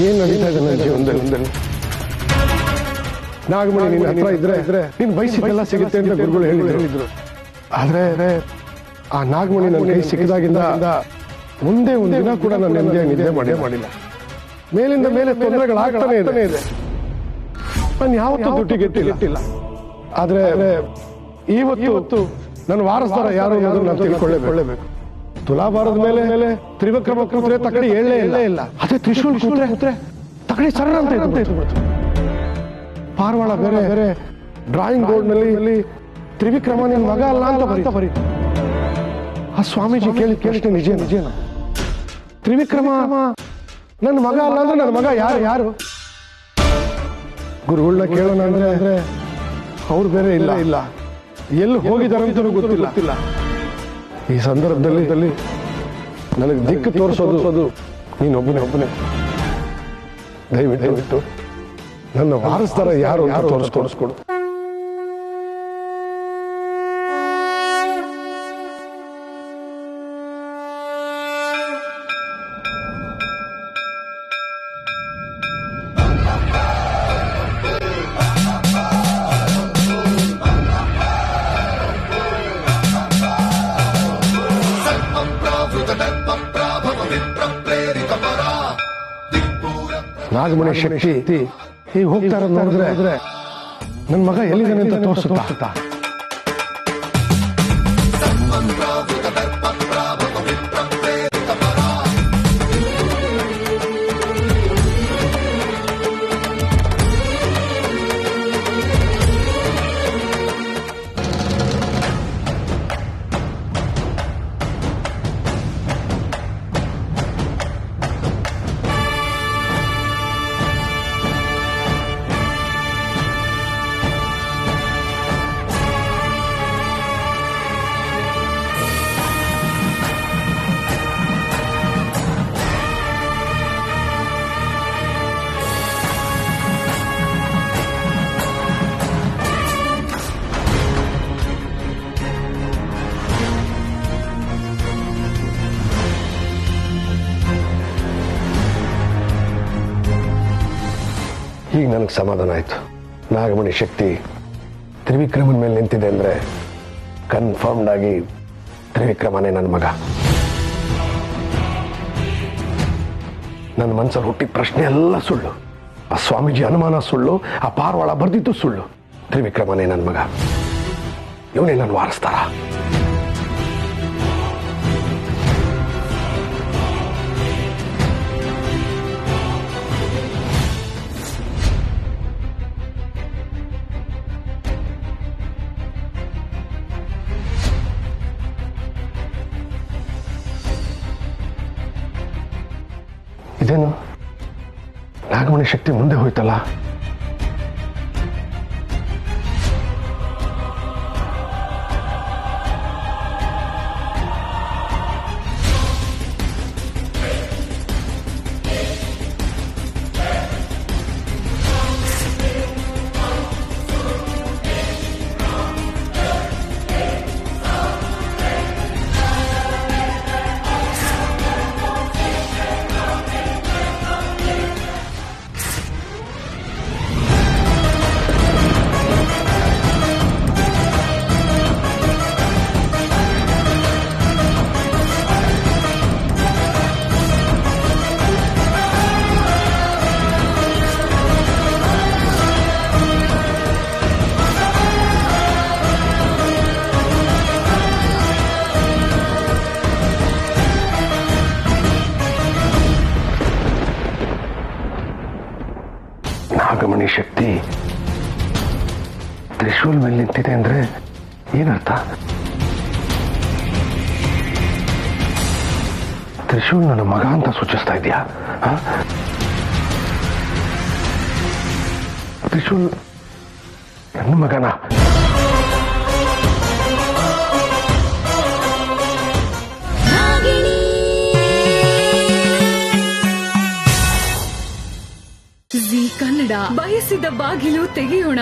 ಏನ್ ನಡೀತಾ ಇದೆ ನನ್ನ ಜೀವನದಲ್ಲಿ? ನಾಗಮಣಿ ನಿನ್ನ ಹತ್ರ ಇದ್ರೆ ನೀನು ಬಯಸಿದ್ದೆಲ್ಲ ಸಿಗುತ್ತೆ ಅಂತ ಗುರುಗಳು ಹೇಳಿದ್ರು. ಆದ್ರೆ ಆ ನಾಗಮಣಿ ನನ್ನ ಕೈ ಸಿಕ್ಕಿದಾಗಿಂದ ಮುಂದೆ ಒಂದು ದಿನ ಕೂಡ ನಾನು ನೆಮ್ಮದಿಯಾಗಿ ನಿದ್ದೆ ಮಾಡಿಲ್ಲ. ಮೇಲಿಂದ ಮೇಲೆ ತೊಂದರೆಗಳಾಗ್ತಾನೆ ಇದೆ. ನಾನು ಯಾವತ್ತೂ ದುಡ್ಡಿಗೆಟ್ಟಿಲ್ಲ. ಆದ್ರೆ ಇವತ್ತು ನನ್ನ ವಾರಸ್ದಾರ ಯಾರು ಅನ್ನೋದನ್ನ ನಾನು ತಿಳ್ಕೊಳ್ಳೇಬೇಕು. ತುಲಾಭಾರದ ಮೇಲೆ ತ್ರಿವಿಕ್ರಮ ಕೂತ್ರೆ ತಕಡಿ ಹೇಳಲೇ ಇಲ್ಲ. ಅದೇ ತ್ರಿಶೂಲ್ ಕೂತ್ರೆ ತಕಡಿ ಸರಳ ಅಂತ ಇತ್ತು. ಪಾರ್ವಾಳ ಬೇರೆ ಡ್ರಾಯಿಂಗ್ ಬೋರ್ಡ್ ನಲ್ಲಿ ತ್ರಿವಿಕ್ರಮ ನಿನ್ ಮಗ ಅಲ್ಲ ಅಂತ ಬರೀತು. ಆ ಸ್ವಾಮೀಜಿ ಕೇಳಿದ ನಿಜೇನ? ತ್ರಿವಿಕ್ರಮ ನನ್ನ ಮಗ ಅಲ್ಲ ಅಂದ್ರೆ ನನ್ನ ಮಗ ಯಾರು? ಗುರುಗಳನ್ನ ಕೇಳೋಣ ಅಂದ್ರೆ ಅವ್ರು ಬೇರೆ ಇಲ್ಲ. ಎಲ್ಲಿ ಹೋಗಿದ್ದಾರೆ ಅಂತ ಗೊತ್ತಿಲ್ಲ. ಈ ಸಂದರ್ಭದಲ್ಲಿ ನನಗೆ ದಿಕ್ಕು ತೋರಿಸೋದು ನೀನೊಬ್ಬನೇ. ದಯವಿಟ್ಟು ನನ್ನ ವಾರಸ್ದಾರ ಯಾರು ತೋರಿಸ್ಕೊಡು. ನಾಗಮಣಿ ಶಕ್ತಿ ಹೀಗೆ ಹೋಗ್ತಾ ಇರೋದು ನೋಡಿದ್ರೆ ನನ್ನ ಮಗ ಎಲ್ಲಿದ್ದಾನೆ ಅಂತ ತೋರಿಸುತ್ತಾ. ಈಗ ನನಗೆ ಸಮಾಧಾನ ಆಯ್ತು. ನಾಗಮಣಿ ಶಕ್ತಿ ತ್ರಿವಿಕ್ರಮನ ಮೇಲೆ ನಿಂತಿದೆ ಅಂದ್ರೆ ಕನ್ಫರ್ಮ್ಡ್ ಆಗಿ ತ್ರಿವಿಕ್ರಮನೇ ನನ್ನ ಮಗ. ನನ್ನ ಮನಸ್ಸಲ್ಲಿ ಹುಟ್ಟಿದ ಪ್ರಶ್ನೆ ಎಲ್ಲ ಸುಳ್ಳು. ಆ ಸ್ವಾಮೀಜಿ ಅನುಮಾನ ಸುಳ್ಳು. ಆ ಪಾರ್ವಾಳ ಬರ್ದಿದ್ದು ಸುಳ್ಳು. ತ್ರಿವಿಕ್ರಮನೇ ನನ್ನ ಮಗ. ಇವನೇ ನನ್ನ ವಾರಸ್ದಾರ. ಇದೇನು ನಾಗಮಣಿ ಶಕ್ತಿ ಮುಂದೆ ಹೋಯ್ತಲ್ಲ? ನಾಗಮಣಿ ಶಕ್ತಿ ತ್ರಿಶೂಲ್ ಮೇಲೆ ನಿಂತಿದೆ ಅಂದ್ರೆ ಏನರ್ಥ? ತ್ರಿಶೂಲ್ ನನ್ನ ಮಗ ಅಂತ ಸೂಚಿಸ್ತಾ ಇದೆಯಾ? ತ್ರಿಶೂಲ್ ನನ್ನ ಮಗನ? ಕನ್ನಡ ಬಯಸಿದ ಬಾಗಿಲು ತೆಗೆಯೋಣ.